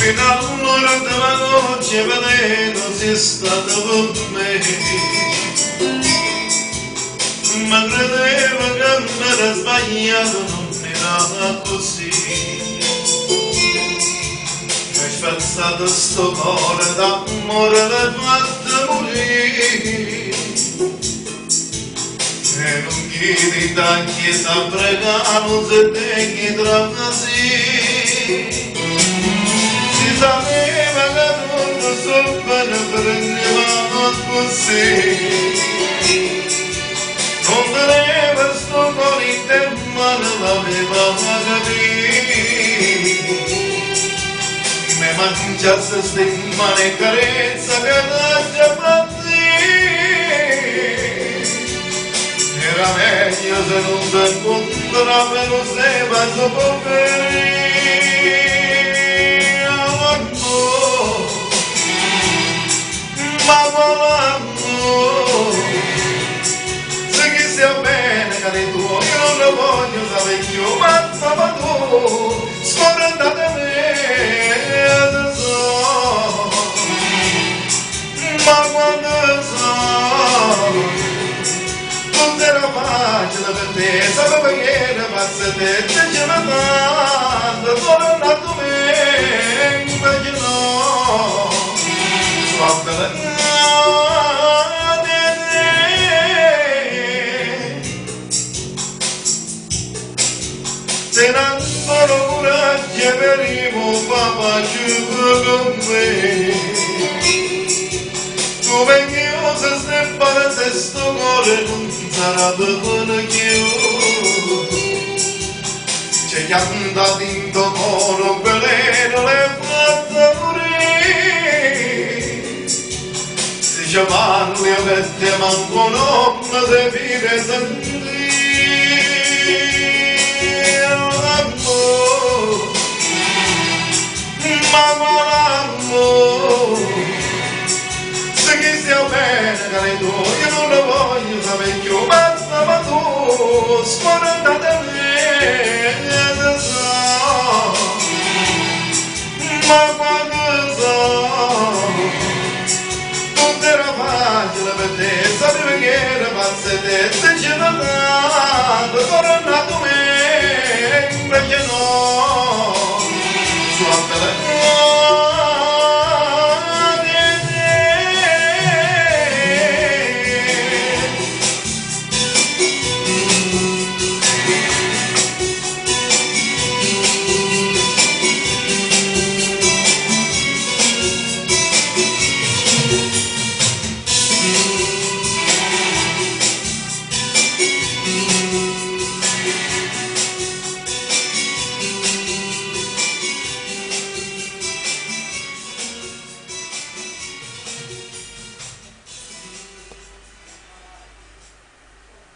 Finalmente la noche veleno si è stata con me, ma credeva che mi era sbagliato, non era così. Hai spezzato sto cuore d'amore, l'hai fatto morire, e non chiedi da chiesa pregano se te chiedrà così. Sapeva che tutto sul bene prendeva così, non teneva sto cuore in te, ma non l'aveva capito. Mi mangiasse ste mani carezza che lascia partire. Era meglio se non si incontrava e non si va sopra per ma volando, se chi sia bene cari tuo, io non lo voglio sapere più, ma tu, scordate me, adesso, ma quando so, non era facile per te, sapeva che era pazza te, te ce l'ha tanto, tornato me, invece no. Se non sono coraggio venivo papà giù con me, tu vengi se stai se sto cuore non sarà buono più. C'è chi anda dentro coro veleno le fatta morire, se chiamano le avette manco non se vive sentire. Ma volando, se chi sia bene cari tu, io non lo voglio sapere più, basta ma tu, scordate me, adesso, ma quando so, tutto era facile per te, sapevi che era pazza te, se ce l'ha dato, tornato me.